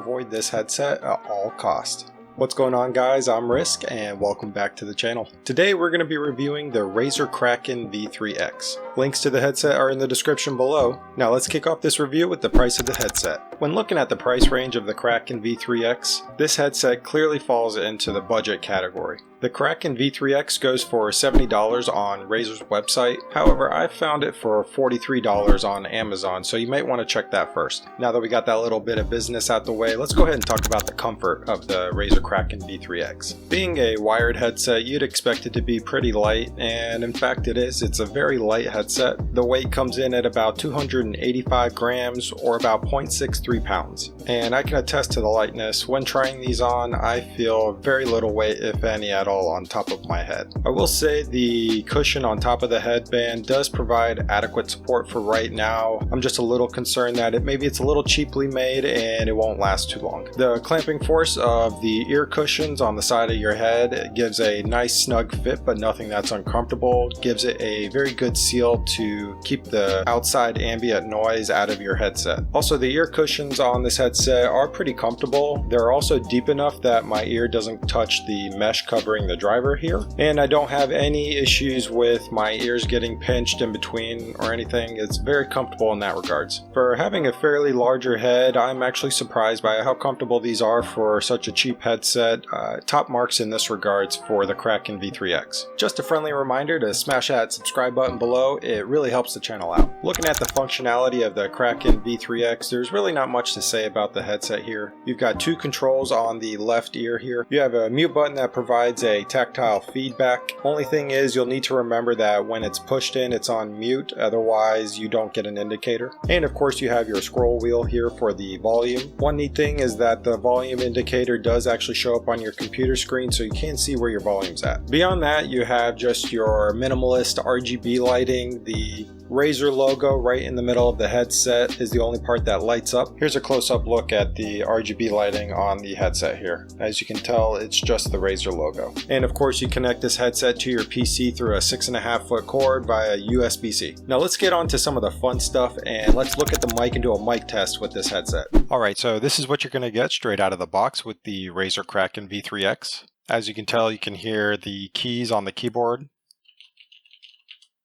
avoid this headset at all costs. What's going on, guys? I'm Risk and welcome back to the channel. Today we're going to be reviewing the Razer Kraken V3 X. Links to the headset are in the description below. Now let's kick off this review with the price of the headset. When looking at the price range of the Kraken V3 X, this headset clearly falls into the budget category. The Kraken V3 X goes for $70 on Razer's website, however I found it for $43 on Amazon, so you might want to check that first. Now that we got that little bit of business out the way, let's go ahead and talk about the comfort of the Razer Kraken V3 X. Being a wired headset, you'd expect it to be pretty light, and in fact it is. It's a very light headset. The weight comes in at about 285 grams or about 0.63 pounds. And I can attest to the lightness. When trying these on, I feel very little weight, if any at all, on top of my head. I will say the cushion on top of the headband does provide adequate support for right now. I'm just a little concerned that maybe it's a little cheaply made and it won't last too long. The clamping force of the ear cushions on the side of your head gives a nice snug fit, but nothing that's uncomfortable. Gives it a very good seal to keep the outside ambient noise out of your headset. Also, the ear cushions on this headset are pretty comfortable. They're also deep enough that my ear doesn't touch the mesh covering the driver here, and I don't have any issues with my ears getting pinched in between or anything. It's very comfortable in that regards. For having a fairly larger head, I'm actually surprised by how comfortable these are for such a cheap headset. Top marks in this regards for the Kraken V3 X. Just a friendly reminder to smash that subscribe button below, it really helps the channel out. Looking at the functionality of the Kraken V3 X, there's really not much to say about the headset here. You've got two controls on the left ear here. You have a mute button that provides a tactile feedback. Only thing is, you'll need to remember that when it's pushed in, it's on mute, otherwise you don't get an indicator. And of course you have your scroll wheel here for the volume. One neat thing is that the volume indicator does actually show up on your computer screen, so you can see where your volume's at. Beyond that, you have just your minimalist RGB lighting. The Razer logo right in the middle of the headset is the only part that lights up. Here's a close-up look at the RGB lighting on the headset here. As you can tell, it's just the Razer logo. And of course, you connect this headset to your PC through a 6.5 foot cord via USB-C. Now let's get on to some of the fun stuff and let's look at the mic and do a mic test with this headset. Alright, so this is what you're going to get straight out of the box with the Razer Kraken V3 X. As you can tell, you can hear the keys on the keyboard.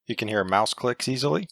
You can hear mouse clicks easily.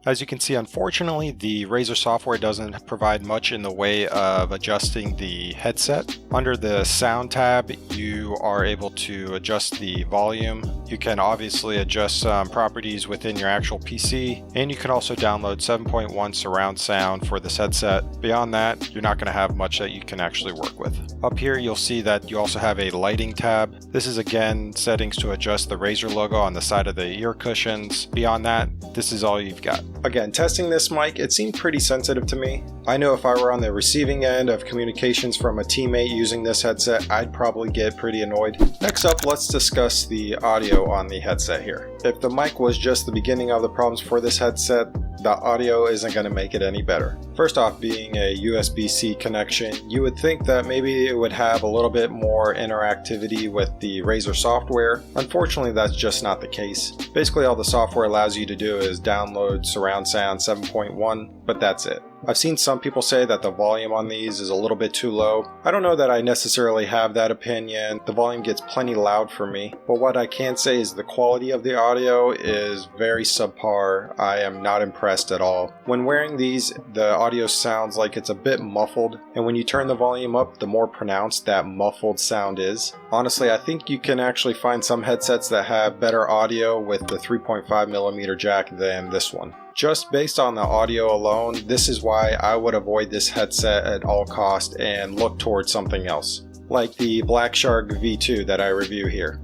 As you can see, unfortunately, the Razer software doesn't provide much in the way of adjusting the headset. Under the sound tab, you are able to adjust the volume. You can obviously adjust some properties within your actual PC, and you can also download 7.1 surround sound for this headset. Beyond that, you're not going to have much that you can actually work with. Up here, you'll see that you also have a lighting tab. This is again settings to adjust the Razer logo on the side of the ear cushions. Beyond that, this is all you've got. Again, testing this mic, it seemed pretty sensitive to me. I know if I were on the receiving end of communications from a teammate using this headset, I'd probably get pretty annoyed. Next up, let's discuss the audio on the headset here. If the mic was just the beginning of the problems for this headset, the audio isn't going to make it any better. First off, being a USB-C connection, you would think that maybe it would have a little bit more interactivity with the Razer software. Unfortunately, that's just not the case. Basically, all the software allows you to do is download surround sound 7.1, but that's it. I've seen some people say that the volume on these is a little bit too low. I don't know that I necessarily have that opinion. The volume gets plenty loud for me, but what I can say is the quality of the audio is very subpar. I am not impressed at all. When wearing these, the audio sounds like it's a bit muffled, and when you turn the volume up, the more pronounced that muffled sound is. Honestly, I think you can actually find some headsets that have better audio with the 3.5mm jack than this one. Just based on the audio alone, this is why I would avoid this headset at all costs and look towards something else, like the Black Shark V2 that I review here.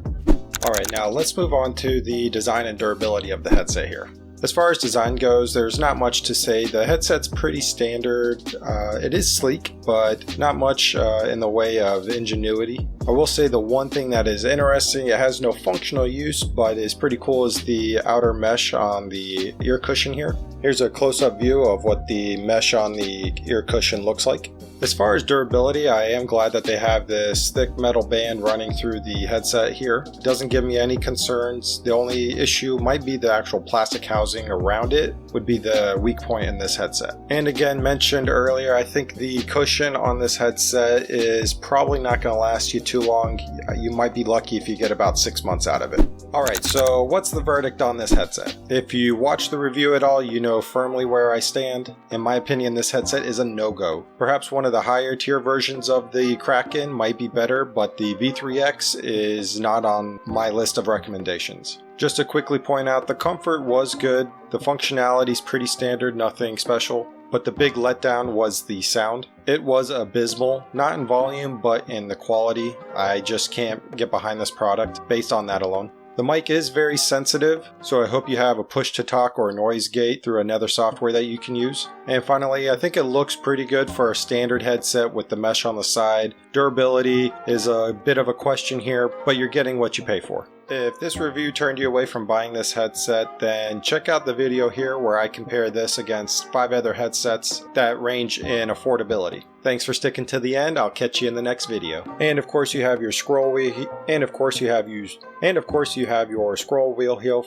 Alright, now let's move on to the design and durability of the headset here. As far as design goes, there's not much to say. The headset's pretty standard. It is sleek, but not much in the way of ingenuity. I will say the one thing that is interesting, it has no functional use, but is pretty cool, is the outer mesh on the ear cushion here. Here's a close-up view of what the mesh on the ear cushion looks like. As far as durability, I am glad that they have this thick metal band running through the headset here. It doesn't give me any concerns. The only issue might be the actual plastic housing around it would be the weak point in this headset. And again, mentioned earlier, I think the cushion on this headset is probably not going to last you too long. You might be lucky if you get about 6 months out of it. Alright, so what's the verdict on this headset? If you watch the review at all, you know firmly where I stand. In my opinion, this headset is a no-go. Perhaps one of the higher tier versions of the Kraken might be better, but the V3 X is not on my list of recommendations. Just to quickly point out, the comfort was good, the functionality is pretty standard, nothing special, but the big letdown was the sound. It was abysmal, not in volume, but in the quality. I just can't get behind this product based on that alone. The mic is very sensitive, so I hope you have a push to talk or a noise gate through another software that you can use. And finally, I think it looks pretty good for a standard headset with the mesh on the side. Durability is a bit of a question here, but you're getting what you pay for. If this review turned you away from buying this headset, then check out the video here where I compare this against 5 other headsets that range in affordability. Thanks for sticking to the end. I'll catch you in the next video. And of course you have your scroll wheel, and of course you have your scroll wheel here.